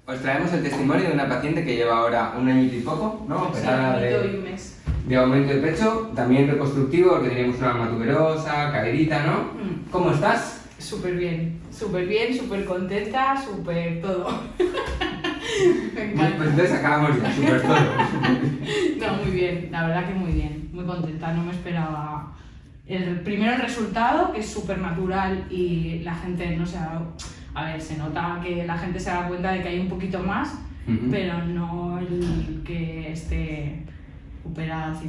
Os traemos el testimonio de una paciente que lleva ahora un añito y poco, ¿no? Operada y un mes. de aumento de pecho, también reconstructivo, porque teníamos una arma tuberosa, caderita, ¿no? ¿Cómo estás? Súper bien, súper contenta, súper todo. Me encanta. Pues entonces acabamos ya, súper todo. No, muy bien, la verdad que muy bien, muy contenta, no me esperaba. Primero el resultado, que es súper natural y la gente no se ha dado... A ver, se nota que la gente se da cuenta de que hay un poquito más, pero no el que esté operada al 100%.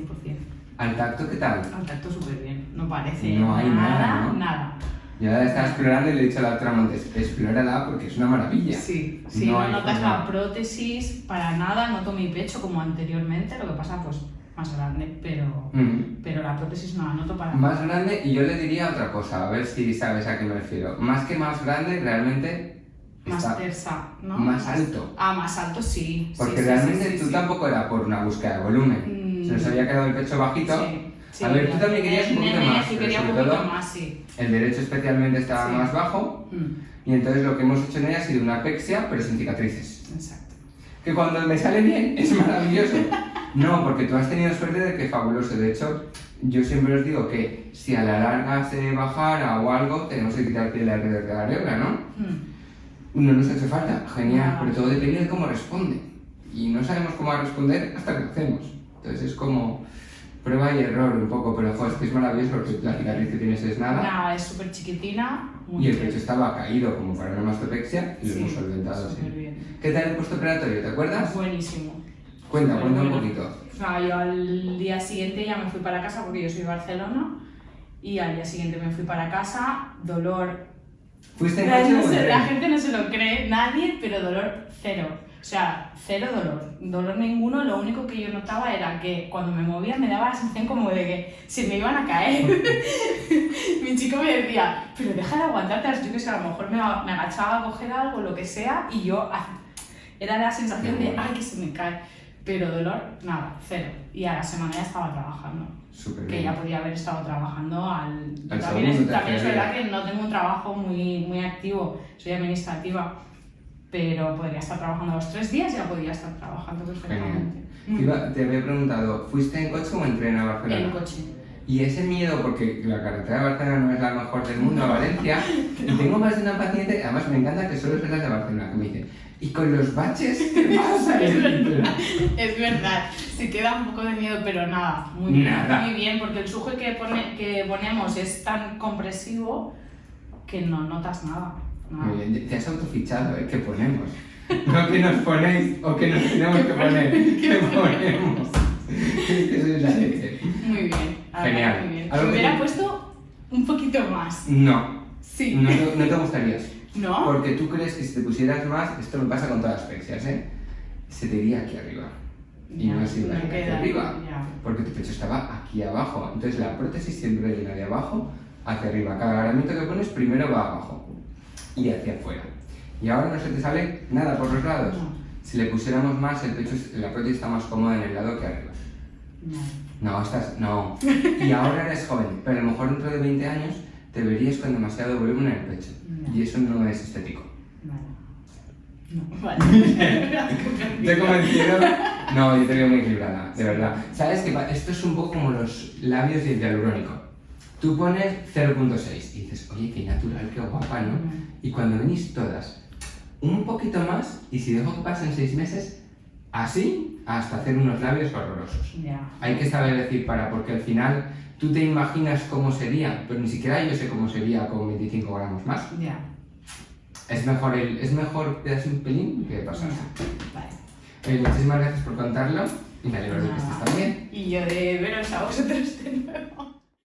¿Al tacto qué tal? Al tacto súper bien, no parece No hay nada, ¿no? nada. Yo ahora estaba explorando y le he dicho a la doctora Montes, explórala porque es una maravilla. Sí, No no notas forma. la prótesis para nada, noto mi pecho como anteriormente, lo que pasa pues más grande, pero la prótesis no la noto para Más nada. grande, y yo le diría otra cosa, a ver si sabes a qué me refiero. Más que más grande, realmente Más está tersa, ¿no? más alto. Ah, más alto sí. Porque sí, realmente sí, tú sí. tampoco era por una búsqueda de volumen. Se nos había quedado el pecho bajito. Sí, A ver, tú también querías un poquito más, Sí, pero quería un sobre poquito todo más, sí. el derecho especialmente estaba Sí. más bajo. Y entonces lo que hemos hecho en ella ha sido una apexia, pero sin cicatrices. Exacto. Que cuando me sale bien es maravilloso. No, porque tú has tenido suerte de que es fabuloso. De hecho, yo siempre os digo que si a la larga se bajara o algo, tenemos que quitar piel alrededor de la areola, ¿no? No nos hace falta, genial, No. pero todo depende de cómo responde. Y no sabemos cómo va a responder hasta que lo hacemos. Entonces es como prueba y error un poco, pero joder, es que es maravilloso porque la cicatriz que tienes es nada. Nada, es súper chiquitina. Muy Y el bien. pecho estaba caído como para una mastopexia y lo Sí, hemos solventado así. súper bien. ¿Qué tal el postoperatorio? ¿Te acuerdas? Buenísimo. Cuenta Súper un bueno. poquito. Yo al día siguiente ya me fui para casa porque yo soy de Barcelona y al día siguiente me fui para casa, dolor. ¿Fuiste en coche o en tren? La gente no se lo cree, nadie, pero dolor cero. O sea, cero dolor ninguno. Lo único que yo notaba era que cuando me movía me daba la sensación como de que se me iban a caer. Mi chico me decía, pero deja de aguantarte, yo que sé, a lo mejor me agachaba a coger algo, lo que sea, y yo era la sensación de, ay, que se me cae. Pero dolor, nada, cero. Y a la semana ya estaba trabajando. Súper Que bien. ya podía haber estado trabajando Al también segundo, también es tercer verdad día. que no tengo un trabajo muy activo, soy administrativa, pero podría estar trabajando los 3 días, ya podía estar trabajando perfectamente. Te había preguntado, ¿fuiste en coche o en tren a Barcelona? En coche. Y ese miedo, porque la carretera de Barcelona no es la mejor del mundo, a Valencia, y tengo más de una paciente, además me encanta que solo es las de Barcelona, que me dice, ¿y con los baches qué pasa? Es verdad, se queda un poco de miedo, pero nada, muy Nada. bien, muy bien, porque el suje que ponemos es tan compresivo que no notas nada. Muy bien, te has autofichado, ¿eh? ¿Qué ponemos? No que nos ponéis o que nos tenemos que poner, ¿qué ponemos? Es que sois la leche. Muy bien, la verdad, Genial. muy bien. ¿Algo Me que hubiera te- puesto un poquito más. No, Sí. no te gustarías. ¿No? Porque tú crees que si te pusieras más, esto me pasa con todas las aspexia, ¿eh? Se te iría aquí arriba. Y Ya, no se iba no aquí queda, arriba. ya. Porque tu pecho estaba aquí abajo. Entonces la prótesis siempre llena de abajo hacia arriba. Cada agarramiento que pones primero va abajo y hacia afuera. Y ahora no se te sale nada por los lados. No. Si le pusiéramos más, la prótesis está más cómoda en el lado que arriba. No. No. Y ahora eres joven, pero a lo mejor dentro de 20 años te verías con demasiado volumen en el pecho. No. Y eso no es estético. No, vale. ¿Te he convencido? No, yo te veo muy equilibrada, de verdad. ¿Sabes qué? Esto es un poco como los labios y el hialurónico. Tú pones 0.6 y dices, oye, qué natural, qué guapa, ¿no? Y cuando venís todas un poquito más, y si dejo que pasen 6 meses, así, hasta hacer unos labios horrorosos. Ya. Hay que saber decir porque al final tú te imaginas cómo sería, pero ni siquiera yo sé cómo sería con 25 gramos más. Ya. Es mejor quedarse un pelín que pasarse. Vale. Muchísimas gracias por contarlo y me alegro de que estés tan bien. Y yo de veros a vosotros de nuevo.